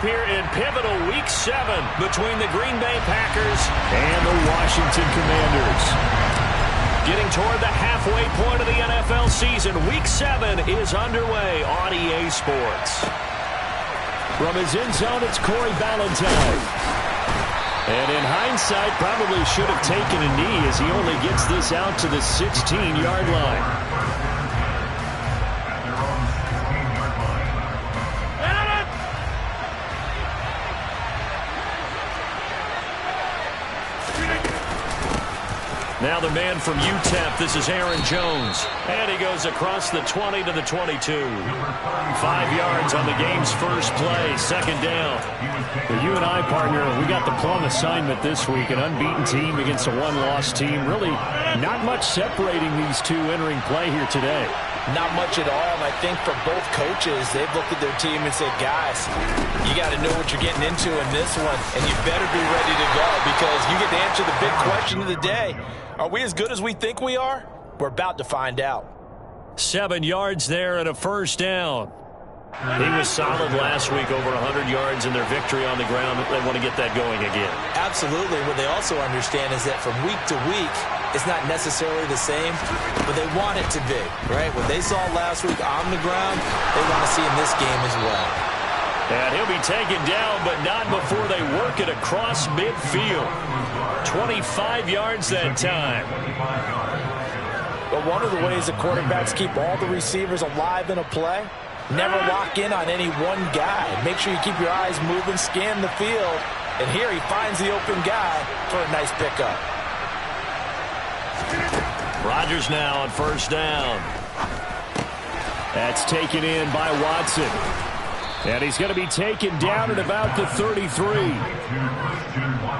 Here in pivotal Week 7 between the Green Bay Packers and the Washington Commanders. Getting toward the halfway point of the NFL season, Week 7 is underway on EA Sports. From his end zone, it's Corey Ballantyne. And in hindsight, probably should have taken a knee as he only gets this out to the 16-yard line. Now the man from UTEP, this is Aaron Jones. And he goes across the 20 to the 22. 5 yards on the game's first play, second down. Well, you and I, partner, we got the plum assignment this week. An unbeaten team against a one-loss team. Really not much separating these two entering play here today. Not much at all, and I think for both coaches, they've looked at their team and said, guys, you got to know what you're getting into in this one, and you better be ready to go because you get to answer the big question of the day. Are we as good as we think we are? We're about to find out. 7 yards there and a first down. He was solid last week, over 100 yards in their victory on the ground. They want to get that going again. Absolutely. What they also understand is that from week to week, it's not necessarily the same, but they want it to be, right? What they saw last week on the ground, they want to see in this game as well. And he'll be taken down, but not before they work it across midfield. 25 yards that time. But one of the ways the quarterbacks keep all the receivers alive in a play, never lock in on any one guy. Make sure you keep your eyes moving, scan the field, and here he finds the open guy for a nice pickup. Rodgers now on first down. That's taken in by Watson. And he's going to be taken down at about the 33.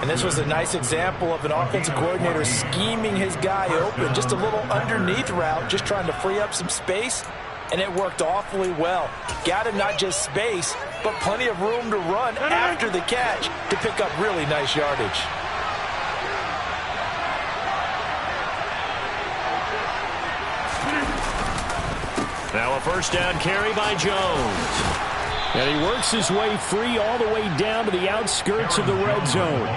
And this was a nice example of an offensive coordinator scheming his guy open. Just a little underneath route, just trying to free up some space. And it worked awfully well. Got him not just space, but plenty of room to run after the catch to pick up really nice yardage. Now a first down carry by Jones. And he works his way free all the way down to the outskirts of the red zone.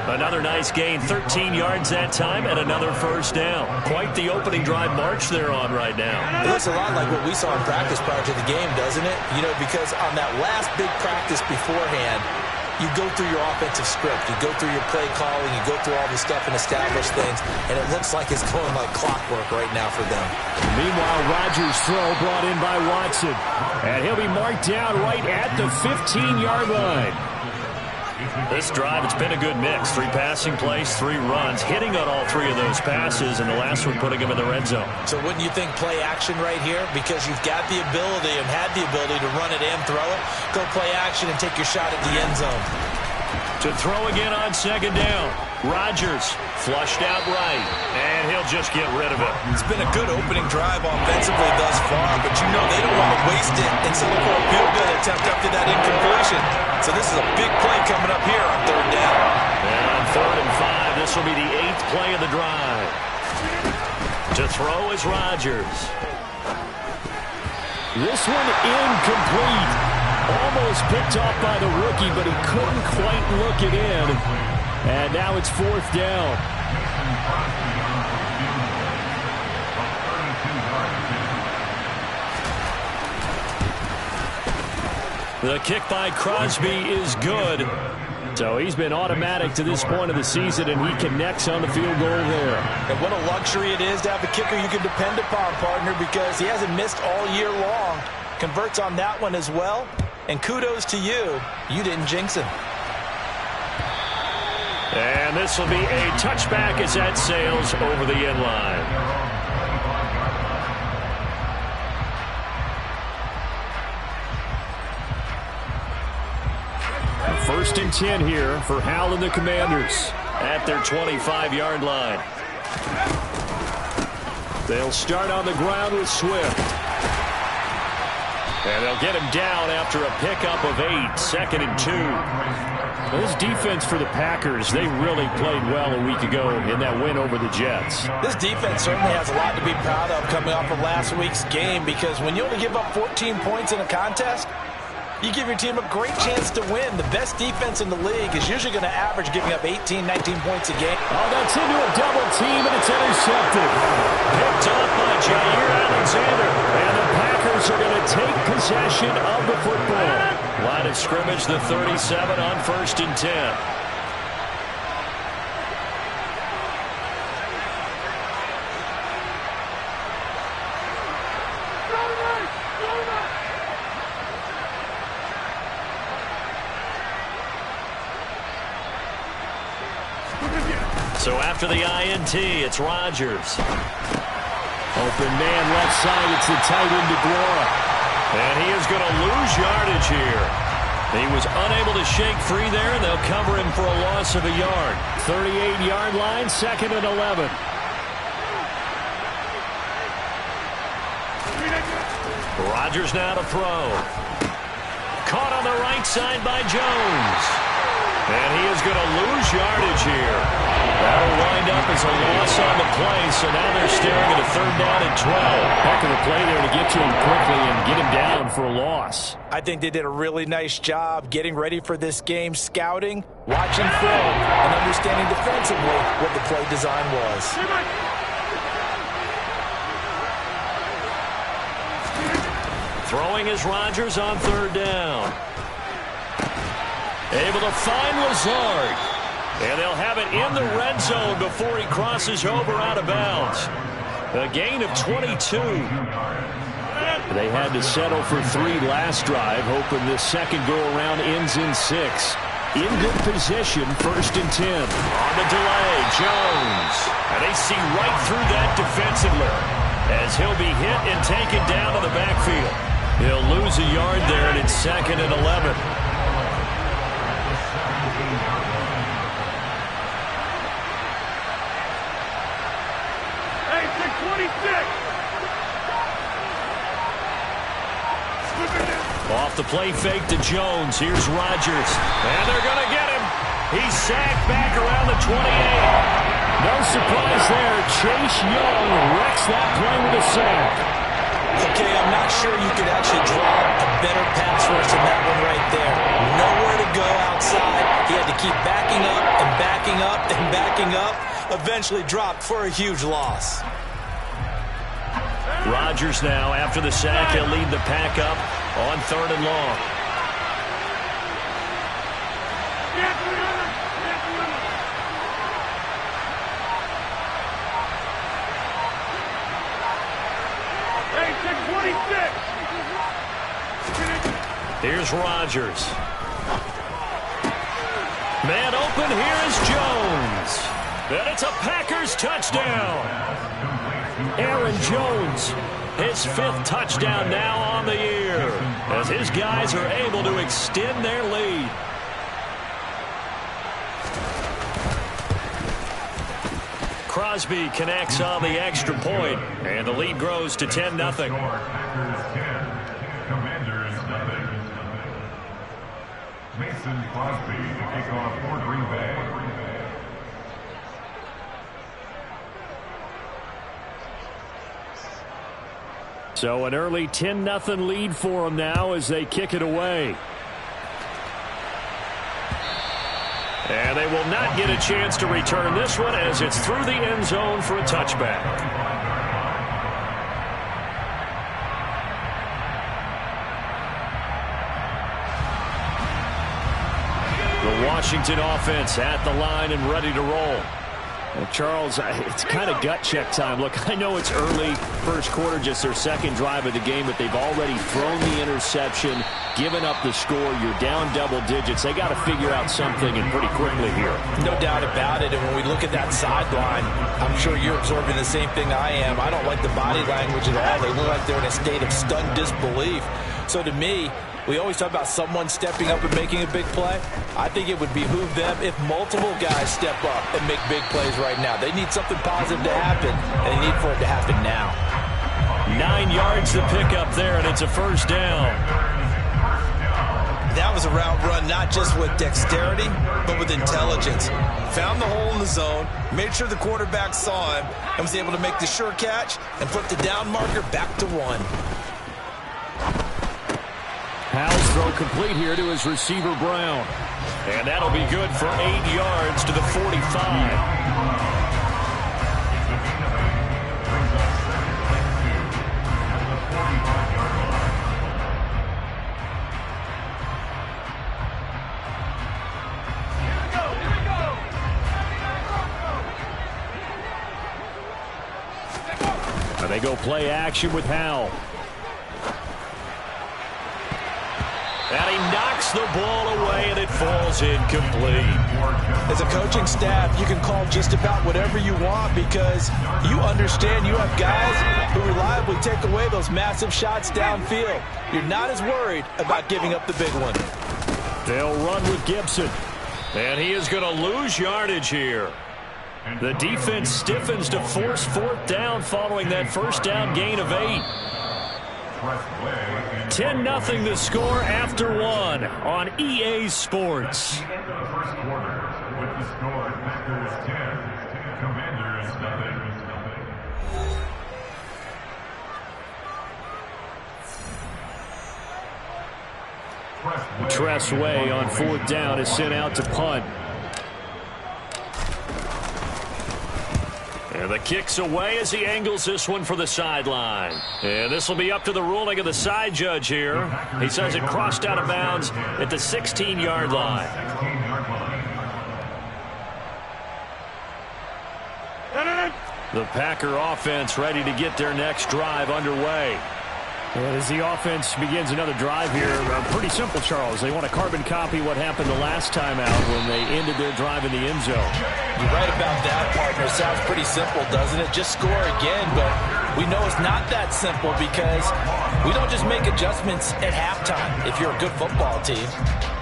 Another nice gain, 13 yards that time, and another first down. Quite the opening drive march they're on right now. It looks a lot like what we saw in practice prior to the game, doesn't it? You know, because on that last big practice beforehand, you go through your offensive script, you go through your play calling, you go through all the stuff and establish things, and it looks like it's going like clockwork right now for them. Meanwhile, Rodgers' throw brought in by Watson, and he'll be marked down right at the 15-yard line. This drive, it's been a good mix. 3 passing plays, 3 runs, hitting on all 3 of those passes, and the last one putting him in the red zone. So wouldn't you think play action right here? Because you've got the ability and had the ability to run it and throw it. Go play action and take your shot at the end zone. To throw again on second down. Rodgers flushed out right, and he'll just get rid of it. It's been a good opening drive offensively thus far, but you know they don't want to waste it and settle for a field goal attempt after that incompletion. So this is a big play coming up here on third down. And on 3rd and 5, this will be the 8th play of the drive. To throw is Rodgers. This one incomplete. Almost picked off by the rookie, but he couldn't quite look it in. And now it's 4th down. The kick by Crosby is good. So he's been automatic to this point of the season, and he connects on the field goal there. And what a luxury it is to have a kicker you can depend upon, partner, because he hasn't missed all year long. Converts on that one as well. And kudos to you. You didn't jinx him. And this will be a touchback as that sails over the end line. First and 10 here for Hal and the Commanders at their 25-yard line. They'll start on the ground with Swift. And they'll get him down after a pickup of 8, 2nd and 2. This defense for the Packers, they really played well a week ago in that win over the Jets. This defense certainly has a lot to be proud of coming off of last week's game, because when you only give up 14 points in a contest, you give your team a great chance to win. The best defense in the league is usually going to average giving up 18, 19 points a game. Oh, that's into a double team, and it's intercepted. Picked up by Jair Alexander. And the Packers are going to take possession of the football. Line of scrimmage, the 37 on 1st and 10. So after the INT, it's Rodgers. Open man left side. It's the tight end DeGuara. And he is going to lose yardage here. He was unable to shake free there, and they'll cover him for a loss of a yard. 38-yard line, 2nd and 11. Rodgers now to throw. Caught on the right side by Jones. And he is going to lose yardage here. That'll wind up as a loss on the play, so now they're staring at a 3rd down and 12. Heck of a play there to get to him quickly and get him down for a loss. I think they did a really nice job getting ready for this game, scouting, watching film, and understanding defensively what the play design was. Throwing is Rodgers on 3rd down. Able to find Lazard. And they'll have it in the red zone before he crosses over out of bounds. A gain of 22. They had to settle for 3 last drive, hoping this second go-around ends in 6. In good position, 1st and 10. On the delay, Jones. And they see right through that defensively as he'll be hit and taken down to the backfield. He'll lose a yard there, and it's 2nd and 11. Off the play fake to Jones. Here's Rodgers. And they're going to get him. He's sacked back around the 28. No surprise there. Chase Young wrecks that play with a sack. Okay, I'm not sure you could actually draw a better pass rush than that one right there. Nowhere to go outside. He had to keep backing up and backing up and backing up. Eventually dropped for a huge loss. Rodgers now, after the sack, he'll lead the pack up on 3rd and long. Here's Rodgers. Man open, here is Jones. And it's a Packers touchdown. Aaron Jones, his 5th touchdown now on the year, as his guys are able to extend their lead. Crosby connects on the extra point, and the lead grows to 10-0. Mason Crosby to kick off for Green Bay. So an early 10-0 lead for them now as they kick it away. And they will not get a chance to return this one as it's through the end zone for a touchback. The Washington offense at the line and ready to roll. Well, Charles, it's kind of gut check time. Look, I know it's early, first quarter, just their 2nd drive of the game, but they've already thrown the interception, given up the score. You're down double digits. They got to figure out something, and pretty quickly here. No doubt about it, and when we look at that sideline, I'm sure you're absorbing the same thing I am. I don't like the body language at all. They look like they're in a state of stunned disbelief. So to me, we always talk about someone stepping up and making a big play. I think it would behoove them if multiple guys step up and make big plays right now. They need something positive to happen, and they need for it to happen now. 9 yards to pick up there, and it's a 1st down. That was a route run not just with dexterity, but with intelligence. Found the hole in the zone, made sure the quarterback saw him, and was able to make the sure catch and flip the down marker back to 1. How's throw complete here to his receiver, Brown. And that'll be good for 8 yards to the 45. They go play action with Howell. And he knocks the ball away, and it falls incomplete. As a coaching staff, you can call just about whatever you want because you understand you have guys who reliably take away those massive shots downfield. You're not as worried about giving up the big one. They'll run with Gibson. And he is going to lose yardage here. The defense stiffens to force 4th down following that first down gain of 8. 10-0 the score after 1 on EA Sports. Tressway on 4th down is sent out to punt. And the kick's away as he angles this one for the sideline. And this will be up to the ruling of the side judge here. He says it crossed out of bounds at the 16-yard line. The Packer offense ready to get their next drive underway. And as the offense begins another drive here, pretty simple, Charles. They want to carbon copy what happened the last time out when they ended their drive in the end zone. You're right about that, partner. Sounds pretty simple, doesn't it? Just score again, but we know it's not that simple because we don't just make adjustments at halftime if you're a good football team.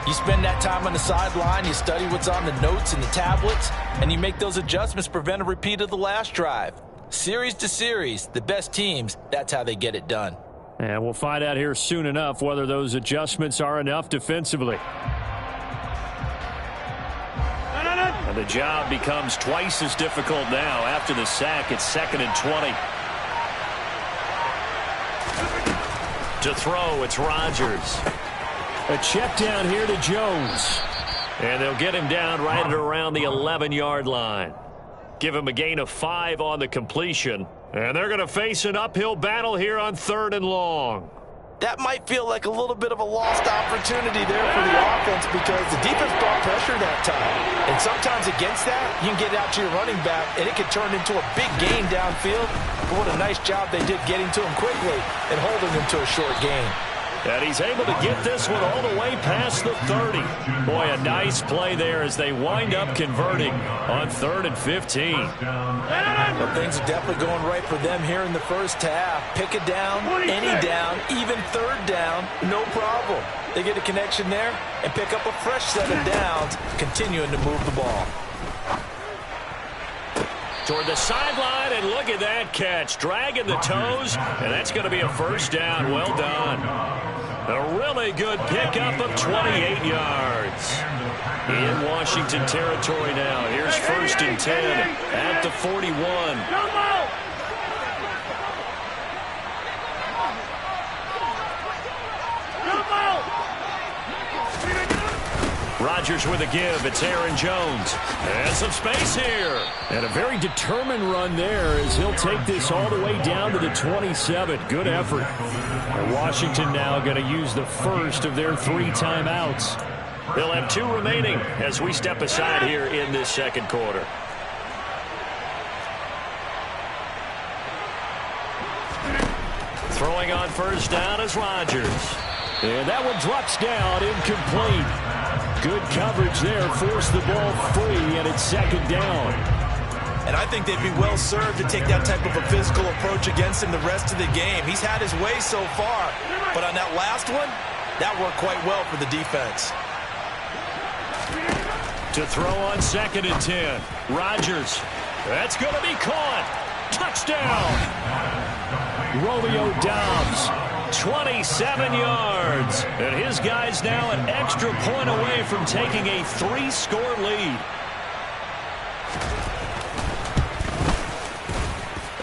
You spend that time on the sideline, you study what's on the notes and the tablets, and you make those adjustments to prevent a repeat of the last drive. Series to series, the best teams, that's how they get it done. And we'll find out here soon enough whether those adjustments are enough defensively. And the job becomes twice as difficult now after the sack. It's 2nd and 20. To throw, it's Rodgers. A check down here to Jones. And they'll get him down right at around the 11-yard line. Give him a gain of 5 on the completion. And they're going to face an uphill battle here on 3rd and long. That might feel like a little bit of a lost opportunity there for the offense because the defense brought pressure that time. And sometimes against that, you can get out to your running back, and it can turn into a big gain downfield. But what a nice job they did getting to him quickly and holding him to a short gain. And he's able to get this one all the way past the 30. Boy, a nice play there as they wind up converting on 3rd and 15. Well, things are definitely going right for them here in the first half. Pick it down, any down, even 3rd down, no problem. They get a connection there and pick up a fresh set of downs, continuing to move the ball. Toward the sideline, and look at that catch. Dragging the toes, and that's going to be a first down. Well done. A really good pickup of 28 yards. In Washington territory now. Here's 1st and 10 at the 41. Rodgers with a give. It's Aaron Jones. And some space here. And a very determined run there as he'll take this all the way down to the 27. Good effort. And Washington now going to use the first of their 3 timeouts. They'll have 2 remaining as we step aside here in this 2nd quarter. Throwing on 1st down is Rodgers. And that one drops down, incomplete. Good coverage there, forced the ball free, and it's 2nd down. And I think they'd be well served to take that type of a physical approach against him the rest of the game. He's had his way so far, but on that last one, that worked quite well for the defense. To throw on 2nd and 10, Rodgers. That's going to be caught. Touchdown. Romeo Doubs. 27 yards. And his guy's now an extra point away from taking a 3-score lead.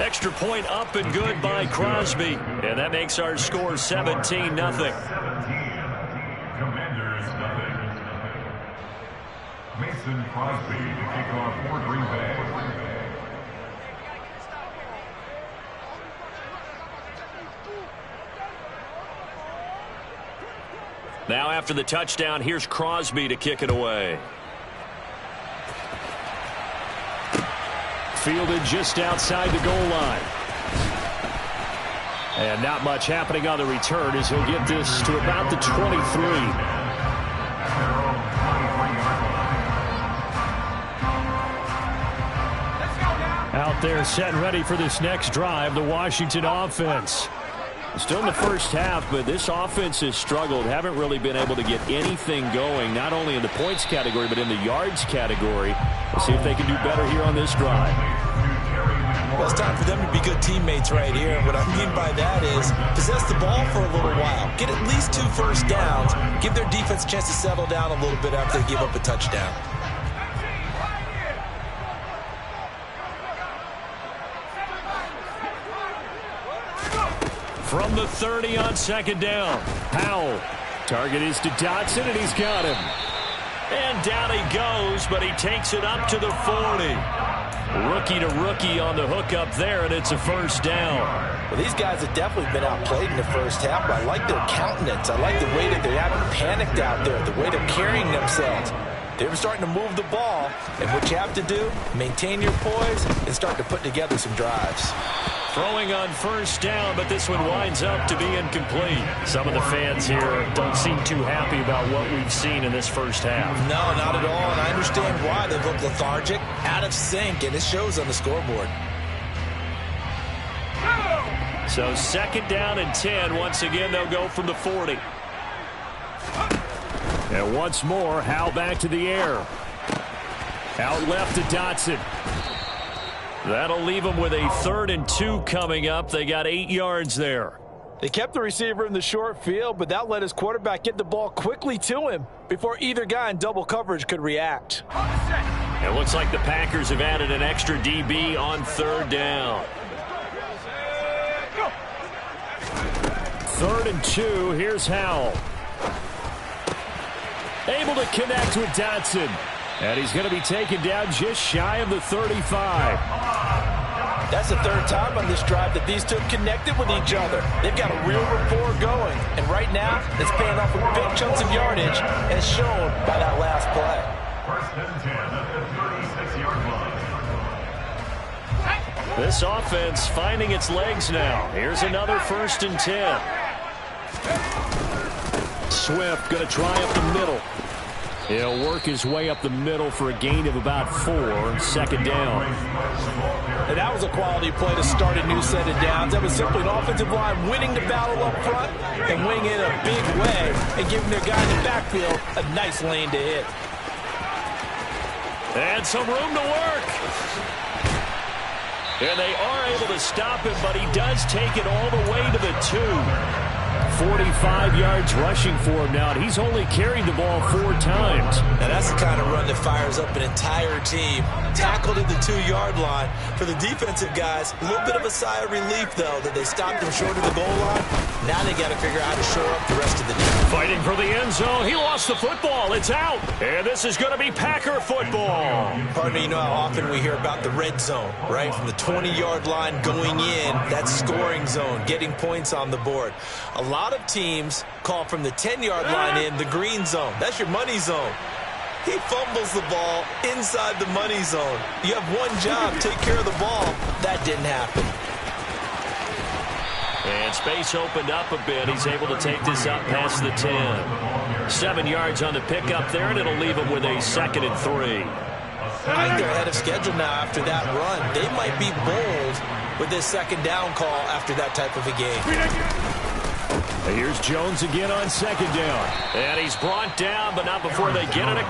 Extra point up and good by Crosby. And that makes our score 17-0. Mason Crosby to kick off for Green Bay. Now after the touchdown, here's Crosby to kick it away. Fielded just outside the goal line. And not much happening on the return as he'll get this to about the 23. Out there set and ready for this next drive, the Washington offense. Still in the first half, but this offense has struggled. Haven't really been able to get anything going, not only in the points category, but in the yards category. We'll see if they can do better here on this drive. Well, it's time for them to be good teammates right here. And what I mean by that is possess the ball for a little while. Get at least 2 first downs. Give their defense a chance to settle down a little bit after they give up a touchdown. From the 30 on second down. Powell. Target is to Dotson, and he's got him. And down he goes, but he takes it up to the 40. Rookie to rookie on the hook up there, and it's a first down. Well, these guys have definitely been outplayed in the first half, but I like their countenance. I like the way that they haven't panicked out there, the way they're carrying themselves. They're starting to move the ball, and what you have to do, maintain your poise and start to put together some drives. Throwing on first down, but this one winds up to be incomplete. Some of the fans here don't seem too happy about what we've seen in this first half. No, not at all, and I understand why. They look lethargic, out of sync, and it shows on the scoreboard. So second down and 10. Once again, they'll go from the 40. And once more, Howell back to the air. Out left to Dotson. That'll leave them with a 3rd and 2 coming up. They got 8 yards there. They kept the receiver in the short field, but that let his quarterback get the ball quickly to him before either guy in double coverage could react. It looks like the Packers have added an extra DB on 3rd down. 3rd and 2. Here's Howell. Able to connect with Dotson. And he's going to be taken down just shy of the 35. That's the 3rd time on this drive that these two connected with each other. They've got a real rapport going. And right now, it's paying off with big chunks of yardage, as shown by that last play. First and 10 at the 36-yard line. This offense finding its legs now. Here's another 1st and 10. Swift going to try up the middle. He'll work his way up the middle for a gain of about 4. Second down. And that was a quality play to start a new set of downs. That was simply an offensive line winning the battle up front and winning it a big way and giving their guy in the backfield a nice lane to hit. And some room to work. And they are able to stop him, but he does take it all the way to the 2. 45 yards rushing for him now, and he's only carried the ball 4 times. Now that's the kind of run that fires up an entire team. Tackled at the 2-yard line. For the defensive guys, a little bit of a sigh of relief, though, that they stopped him short of the goal line. Now they got to figure out how to shore up the rest of the team. Fighting for the end zone. He lost the football. It's out. And this is going to be Packer football. Pardon me, you know how often we hear about the red zone, right? From the 20-yard line going in, that scoring zone, getting points on the board. A lot of teams call from the 10-yard line in the green zone. That's your money zone. He fumbles the ball inside the money zone. You have one job, take care of the ball. That didn't happen. And space opened up a bit. He's able to take this up past the 10. 7 yards on the pickup there, and it'll leave him with a 2nd and 3. I think they're ahead of schedule now after that run. They might be bold with this 2nd down call after that type of a game. Here's Jones again on 2nd down. And he's brought down, but not before they get it across.